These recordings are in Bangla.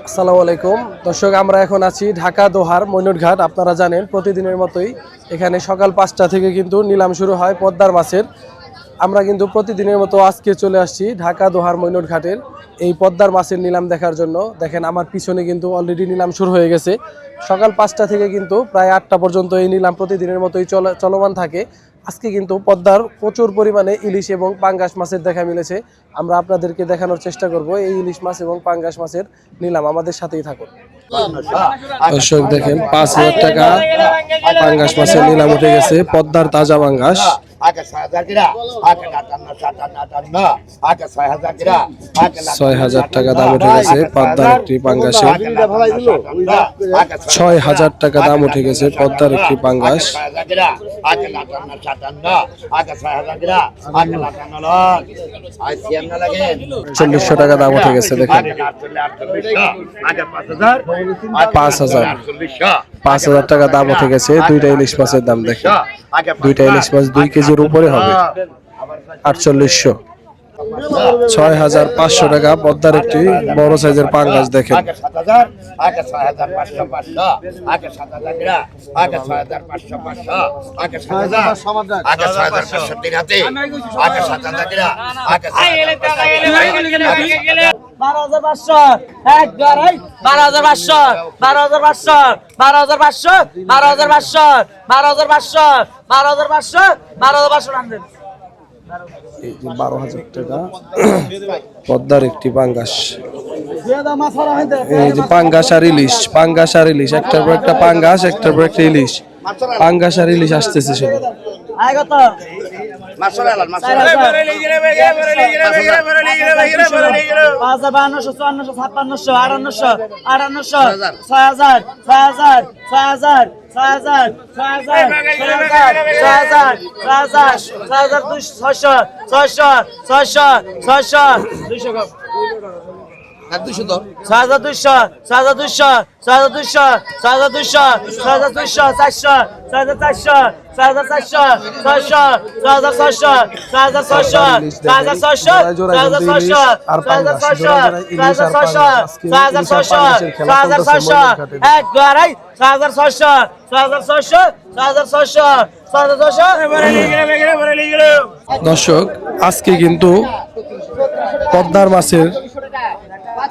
আসসালামু আলাইকুম দর্শক, আমরা এখন আছি ঢাকা দোহার মৈনটঘাট। আপনারা জানেন প্রতিদিনের মতোই এখানে সকাল 5টা থেকে কিন্তু নিলাম শুরু হয় পদ্মার মাছের। আমরা কিন্তু প্রতিদিনের মতো আজকে চলে আসছি ঢাকা দোহার মৈনটঘাটের এই পদ্মার মাছের নিলাম দেখার জন্য। দেখেন আমার পিছনে কিন্তু অলরেডি নিলাম শুরু হয়ে গেছে। সকাল 5টা থেকে কিন্তু প্রায় 8টা পর্যন্ত এই নিলাম প্রতিদিনের মতোই চলমান থাকে। আজকে কিন্তু পদ্মার প্রচুর পরিমাণে ইলিশ এবং পাঙ্গাস মাছের দেখা মিলেছে। আমরা আপনাদেরকে দেখানোর চেষ্টা করব এই ইলিশ মাছ এবং পাঙ্গাস মাছের নিলাম। আমাদের সাথেই থাকুন। দর্শক দেখেন 5,000 টাকা পাঙ্গাস মাছের নিলাম উঠে গেছে। পদ্মার তাজা পাঙ্গাস 6,000 টাকা দাম উঠে গেছে। পদ্মার একটি পাঙ্গাসের 6,000 টাকা দাম উঠে গেছে। পদ্মার একটি পাঙ্গাস 4,000 টাকা দাম উঠে গেছে। দেখেন 5,000 টাকা দাম উঠে গেছে। দুইটা ইলিশ মাছের দাম দেখেন, দুইটা ইলিশ মাছ 2 কেজির উপরে হবে। 4,800 6,500 টাকা পদ্মার একটি বড় সাইজের পাঙ্গাস দেখেন। 12,000 টাকা পদ্মার একটি পাঙ্গাস। এই যে পাঙ্গাস আর ইলিশ, পাঙ্গাস আর ইলিশ, একটার পর একটা পাঙ্গাস, একটার পর একটা ইলিশ। পাঙ্গাস আর ইলিশ আসতেছে শুধু। দর্শক আজকে কিন্তু পদ্মার মাছের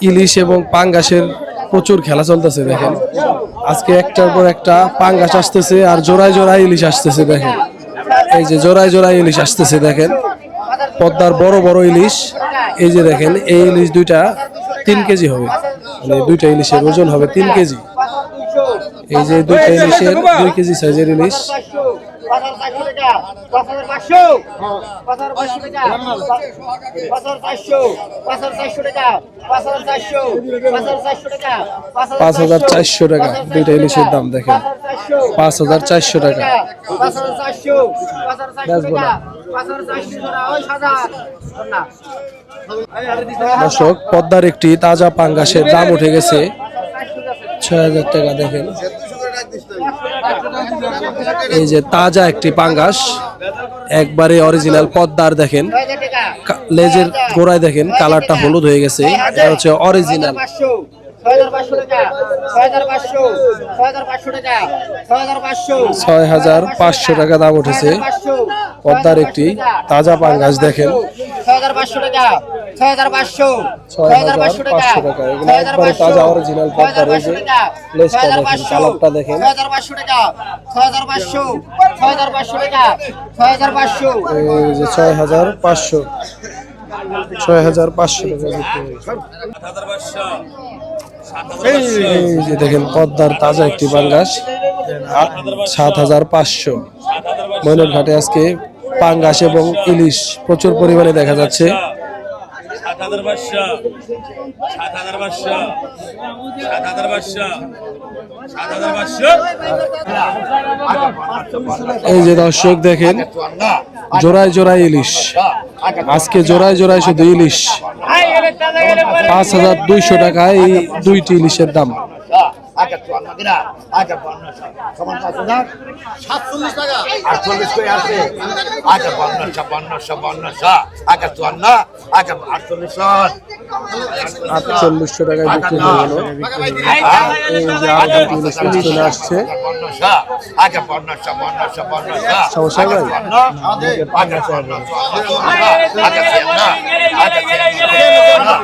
ইলিশ এবং পাঙ্গাসের প্রচুর খেলা চলতেছে। দেখেন আজকে একটার পর একটা পাঙ্গাস আসতেছে আর জোড়ায় জোড়ায় ইলিশ আসতেছে। দেখেন এই যে জোড়ায় জোড়ায় ইলিশ আসতেছে। দেখেন পদ্মার বড় বড় ইলিশ। এই যে দেখেন এই ইলিশ দুইটা 3 কেজি হবে, মানে দুইটা ইলিশের ওজন হবে 3 কেজি। এই যে দুইটা ইলিশের 2 কেজি সাইজের ইলিশ। $5,400 টাকা দুইটা ইলিশের দাম দেখেন। 5,400 টাকা। দর্শক পদ্মার একটি তাজা পাঙ্গাসের দাম উঠে গেছে 6,000 টাকা। দেখেন এই যে তাজা একটি পাঙ্গাস, একবারে অরিজিনাল পদ্মার। দেখেন লেজের গোড়ায় দেখেন কালারটা হলুদ হয়ে গেছে। এটা হচ্ছে অরিজিনাল। 6,500 টাকা দাম উঠেছে পদ্মার একটি তাজা পাঙ্গাস। দেখেন 6,500 টাকা। 6,500 টাকা। এগুলো একবারে তাজা অরিজিনাল পদ্মার। এই যে লেজটা দেখেন, কালারটা দেখেন। 6,500 টাকা। 6,500 টাকা। 6,500 এই যে 6,500 টাকা। এই যে দেখেন পদ্মার তাজা একটি পাঙ্গাস 7,500। মৈনটঘাটে আজকে পাঙ্গাস এবং ইলিশ প্রচুর পরিমাণে দেখা যাচ্ছে। এই যে দর্শক দেখেন জোড়ায় জোড়ায় ইলিশ, আজকে জোড়ায় জোড়ায় শুধু ইলিশ। 5,200 টাকা এই দুইটি ইলিশের দাম। বন্যগিরা আগে 5200 সমান 5000 47 টাকা 48 করে আছে আগে 5200 আগে 54 আগে 48 4800 টাকায় বিক্রি হয়ে গেল। এই যে আরো দুটি ইলিশ মাছ চলে আসছে। আগে 5200 সমস্যা নাই?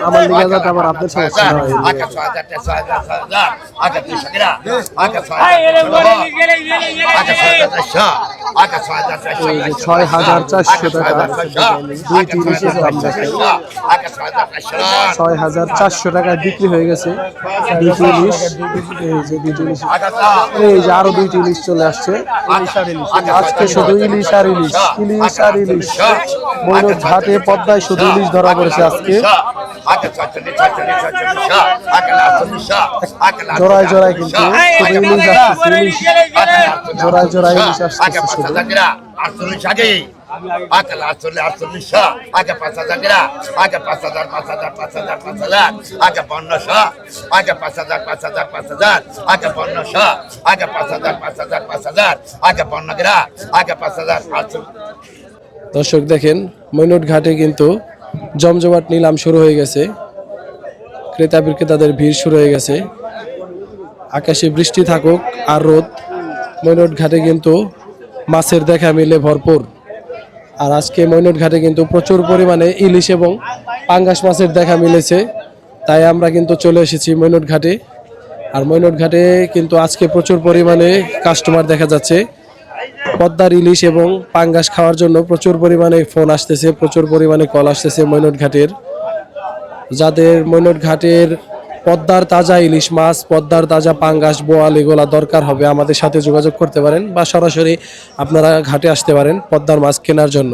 আমার লিগে যাতে আবার আপনার সমস্যা না হয়। এই যে 6400 টাকা দুইটি ইলিশের দাম দেখেন। 6400 টাকায় বিক্রি হয়ে গেছে দুইটি ইলিশ। এই যে দুইটি ইলিশ, এই যে আরো দুইটি ইলিশ চলে আসছে। আজকে শুধু ইলিশ আর ইলিশ, ইলিশ আর ইলিশ। ময়ূর ঘাটে পদ্মায় শুধু ইলিশ ধরা পড়েছে আজকে। জোড়ায় জোড়ায় কিন্তু শুধু ইলিশ আসতেছে, ইলিশ জোড়ায় জোড়ায় ইলিশ আসতেছে শুধু। 48 আগে আগে 48 আগে 5000 গ্রা আগে 5000 আগে 5200 আগে 5000 আগে 5200 আগে 5000 আগে 52 গ্রা আগে 5000। দর্শক দেখেন, মৈনট ঘাটে কিন্তু জমজমাট নিলাম শুরু হয়ে গেছে। ক্রেতা বিক্রেতাদের ভিড় শুরু হয়ে গেছে। আকাশে বৃষ্টি থাকুক আর রোদ, মৈনট ঘাটে কিন্তু মাছের দেখা মিলে ভরপুর। আর আজকে মৈনট ঘাটে কিন্তু প্রচুর পরিমাণে ইলিশ এবং পাঙ্গাস মাছের দেখা মিলেছে। তাই আমরা কিন্তু চলে এসেছি মৈনট ঘাটে। আর মৈনট ঘাটে কিন্তু আজকে প্রচুর পরিমাণে কাস্টমার দেখা যাচ্ছে। পদ্মার ইলিশ এবং পাঙ্গাস খাওয়ার জন্য প্রচুর পরিমাণে ফোন আসতেছে, প্রচুর পরিমাণে কল আসতেছে মৈনট ঘাটের। যাদের মৈনট ঘাটের পদ্মার তাজা ইলিশ মাছ, পদ্মার তাজা পাঙ্গাস, বোয়াল এগুলা দরকার হবে, আমাদের সাথে যোগাযোগ করতে পারেন বা সরাসরি আপনারা ঘাটে আসতে পারেন পদ্মার মাছ কেনার জন্য।